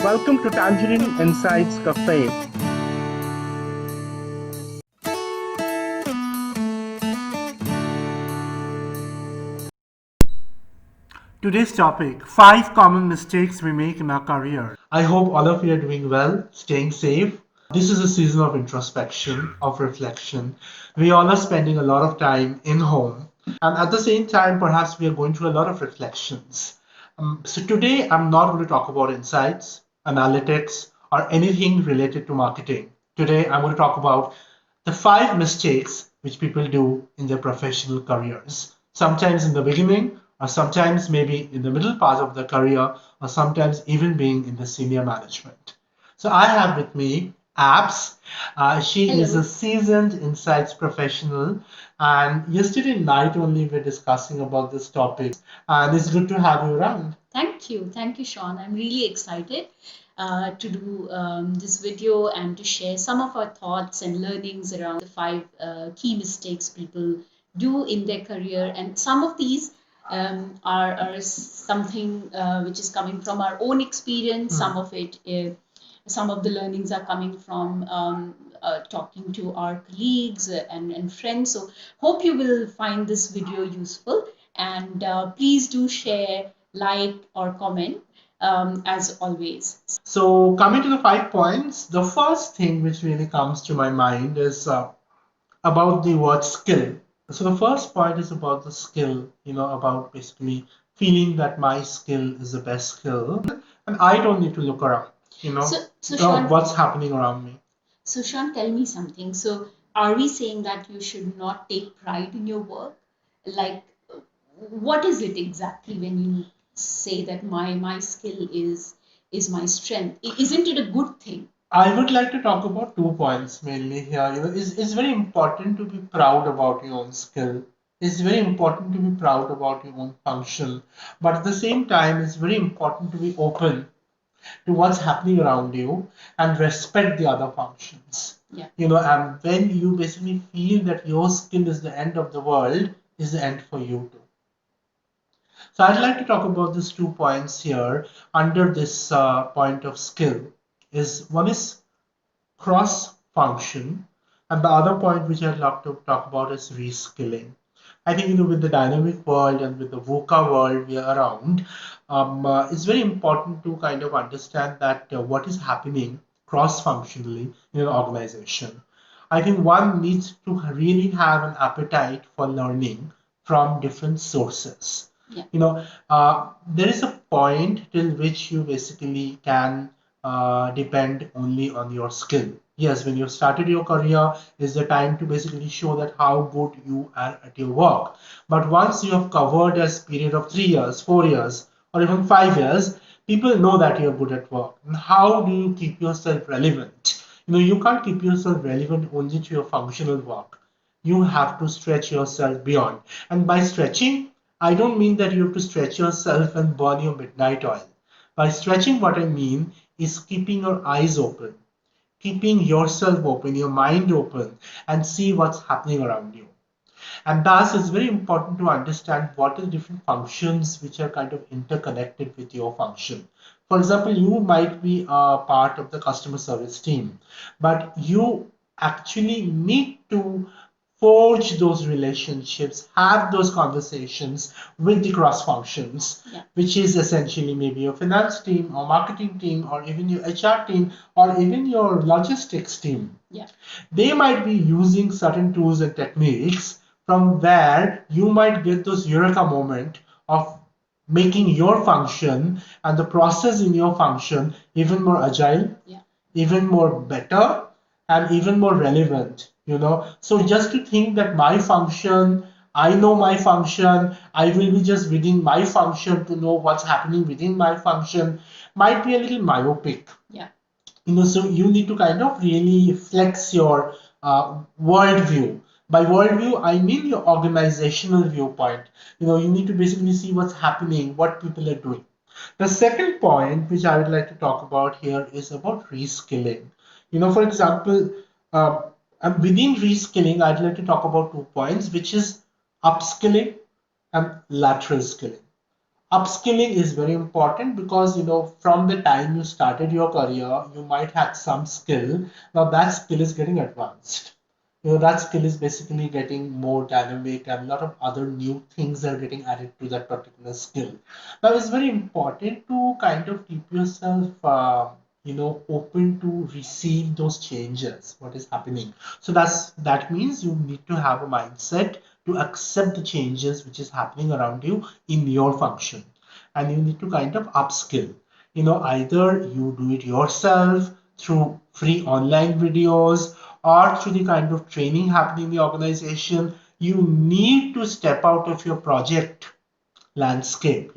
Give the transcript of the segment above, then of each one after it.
Welcome to Tangerine Insights Café. Today's topic, 5 common mistakes we make in our career. I hope all of you are doing well, staying safe. This is a season of introspection, of reflection. We all are spending a lot of time in home, and at the same time, perhaps we are going through a lot of reflections. So today, I'm not going to talk about insights, analytics, or anything related to marketing. Today, I'm going to talk about the 5 mistakes which people do in their professional careers. Sometimes in the beginning, or sometimes maybe in the middle part of the career, or sometimes even being in the senior management. So I have with me Abs. She is a seasoned insights professional, and yesterday night only we're discussing about this topic, and it's good to have you around. Thank you, Sean. I'm really excited to do this video and to share some of our thoughts and learnings around the 5 key mistakes people do in their career. And some of these are something which is coming from our own experience. Some of the learnings are coming from talking to our colleagues and friends. So, hope you will find this video useful. And please do share, like, or comment as always. So, coming to the 5 points, the first thing which really comes to my mind is about the word skill. So, the first point is about the skill, about basically feeling that my skill is the best skill and I don't need to look around, Sean, what's happening around me. So, Sean, tell me something. So, are we saying that you should not take pride in your work? Like, what is it exactly when you say that my skill is my strength? Isn't it a good thing? I would like to talk about 2 points mainly here. It's very important to be proud about your own skill. It's very important to be proud about your own function. But at the same time, it's very important to be open to what's happening around you and respect the other functions. Yeah. And when you basically feel that your skill is the end of the world, is the end for you too. So I'd like to talk about these 2 points here under this point of skill. Is one is cross function, and the other point which I'd like to talk about is reskilling. I think with the dynamic world and with the VUCA world we are around, it's very important to kind of understand that what is happening cross-functionally in an organization. I think one needs to really have an appetite for learning from different sources. Yeah. There is a point till which you basically can depend only on your skill. Yes, when you started your career is the time to basically show that how good you are at your work. But once you have covered a period of 3 years, 4 years, or even 5 years, people know that you're good at work. And how do you keep yourself relevant? You can't keep yourself relevant only to your functional work. You have to stretch yourself beyond. And by stretching, I don't mean that you have to stretch yourself and burn your midnight oil. By stretching, what I mean is keeping your eyes open, keeping yourself open, your mind open, and see what's happening around you. And thus, it's very important to understand what are the different functions which are kind of interconnected with your function. For example, you might be a part of the customer service team, but you actually need to forge those relationships, have those conversations with the cross functions, Yeah. which is essentially maybe your finance team or marketing team or even your HR team or even your logistics team. Yeah. They might be using certain tools and techniques from where you might get those eureka moment of making your function and the process in your function even more agile, Yeah. even more better, and even more relevant. So just to think that my function, I know my function, I will be just within my function to know what's happening within my function might be a little myopic. Yeah. So you need to kind of really flex your worldview. By worldview, I mean your organizational viewpoint. You need to basically see what's happening, what people are doing. The second point which I would like to talk about here is about reskilling. For example, uh, within reskilling, I'd like to talk about 2 points, which is upskilling and lateral skilling. Upskilling is very important because from the time you started your career you might have some skill. Now that skill is getting advanced. That skill is basically getting more dynamic, and a lot of other new things are getting added to that particular skill. Now it's very important to kind of keep yourself open to receive those changes, what is happening. So that means you need to have a mindset to accept the changes which is happening around you in your function, and you need to kind of upskill. Either you do it yourself through free online videos or through the kind of training happening in the organization. You need to step out of your project landscape,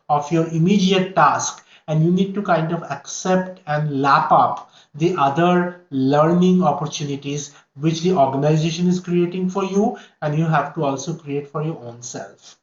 of your immediate task, and you need to kind of accept and lap up the other learning opportunities which the organization is creating for you, and you have to also create for your own self.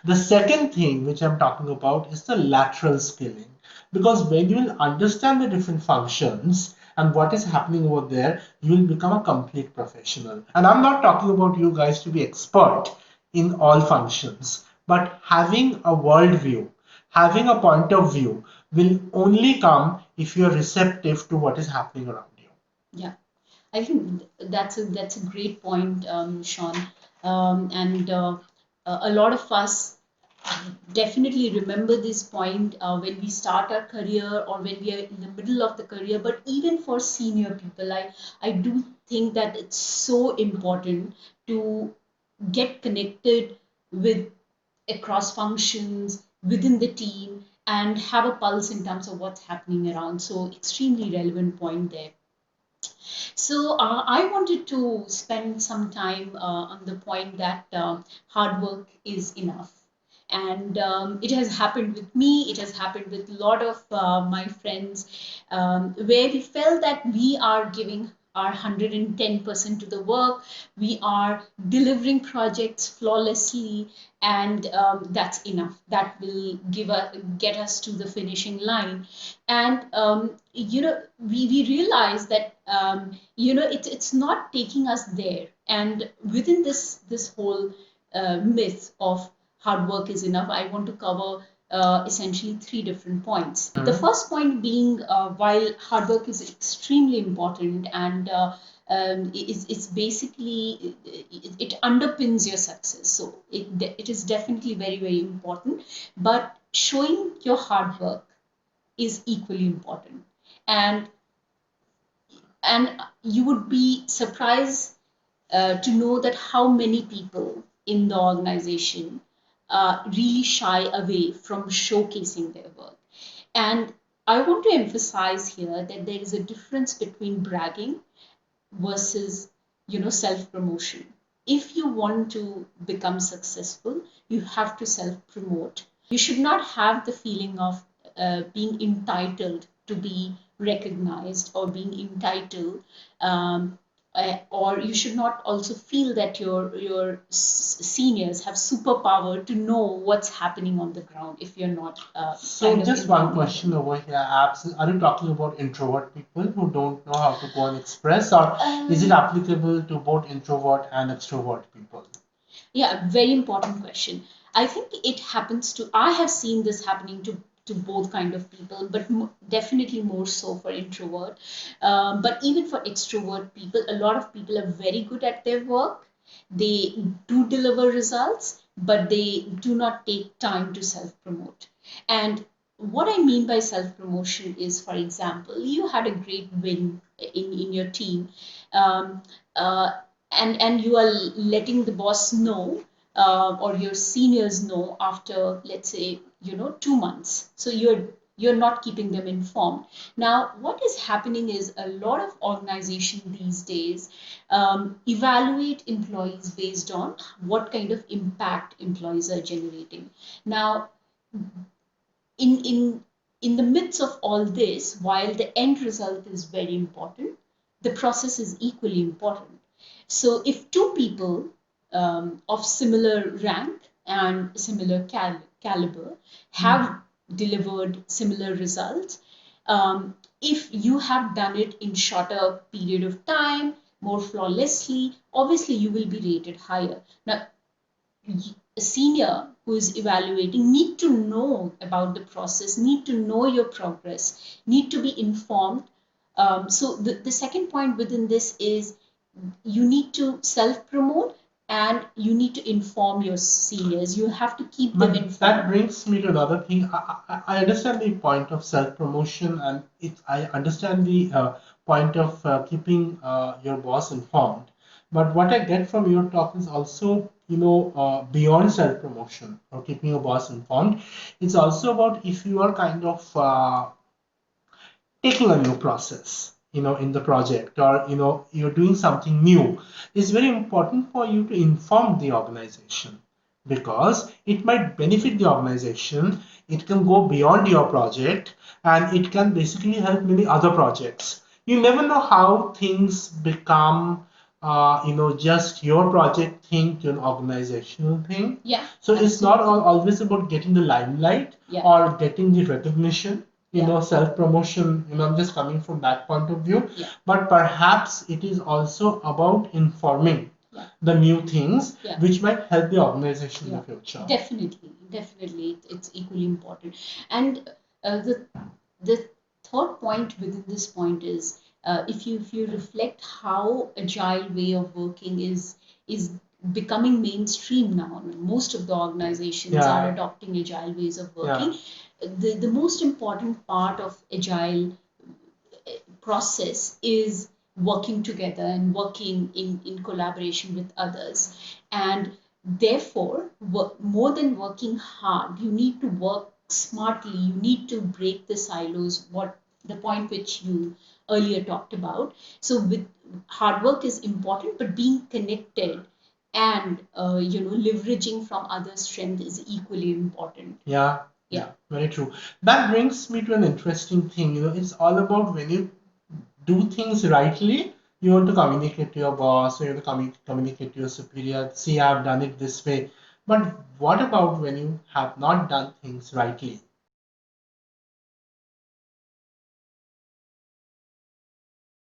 The second thing which I'm talking about is the lateral skilling. Because when you will understand the different functions and what is happening over there, you will become a complete professional. And I'm not talking about you guys to be expert in all functions, but having a world view, having a point of view will only come if you're receptive to what is happening around you. Yeah, I think that's a great point, Sean. And a lot of us definitely remember this point when we start our career or when we are in the middle of the career. But even for senior people, I do think that it's so important to get connected with across functions within the team and have a pulse in terms of what's happening around. So extremely relevant point there. So I wanted to spend some time on the point that hard work is enough. And it has happened with me, it has happened with a lot of my friends, where we felt that we are giving our 110% to the work, we are delivering projects flawlessly, and that's enough. That will get us to the finishing line. And we realize that it's not taking us there. And within this whole myth of hard work is enough, I want to cover essentially three different points. The first point being, while hard work is extremely important and it's basically it underpins your success, so it is definitely very, very important. But showing your hard work is equally important. and and you would be surprised to know that how many people in the organization really shy away from showcasing their work. And I want to emphasize here that there is a difference between bragging versus self promotion. If you want to become successful, you have to self promote. You should not have the feeling of being entitled to be recognized or being entitled, or you should not also feel that your seniors have superpower to know what's happening on the ground if you're not So just one question over here, are you talking about introvert people who don't know how to go and express, or is it applicable to both introvert and extrovert people? Yeah, very important question. I think it happens to, I have seen this happening to both kind of people, but definitely more so for introvert. But even for extrovert people, a lot of people are very good at their work. They do deliver results, but they do not take time to self promote. And what I mean by self promotion is, for example, you had a great win in your team. Um, uh, and you are letting the boss know, or your seniors know after, let's say, 2 months. So you're not keeping them informed. Now what is happening is a lot of organization these days evaluate employees based on what kind of impact employees are generating. Now in the midst of all this, while the end result is very important, the process is equally important. So if two people of similar rank and similar caliber have delivered similar results, if you have done it in shorter period of time, more flawlessly, obviously you will be rated higher. Now, a senior who is evaluating need to know about the process, need to know your progress, need to be informed. So the second point within this is you need to self promote and you need to inform your seniors. You have to keep them But informed. that brings me to another thing. I understand the point of self-promotion, and I understand the point of keeping your boss informed. But what I get from your talk is also, beyond self-promotion or keeping your boss informed. It's also about if you are kind of taking a new process, in the project, or you're doing something new, it's very important for you to inform the organization, because it might benefit the organization. It can go beyond your project, and it can basically help many other projects. You never know how things become just your project thing to an organizational thing. Yeah, So it's not absolutely. always about getting the limelight, Yeah. or getting the recognition, Yeah. self promotion. I'm just coming from that point of view. Yeah. But perhaps it is also about informing the new things, which might help the organization in the future. Definitely, it's equally important. And the third point within this point is if you reflect how agile way of working is becoming mainstream now. Most of the organizations are adopting agile ways of working. The most important part of agile process is working together and working in collaboration with others. And therefore, more than working hard, you need to work smartly. You need to break the silos, what the point which you earlier talked about. So with hard work is important, but being connected and leveraging from other strength is equally important. Yeah, very true. That brings me to an interesting thing. It's all about when you do things rightly, you want to communicate to your boss, or you want to communicate to your superior, see, I've done it this way. But what about when you have not done things rightly?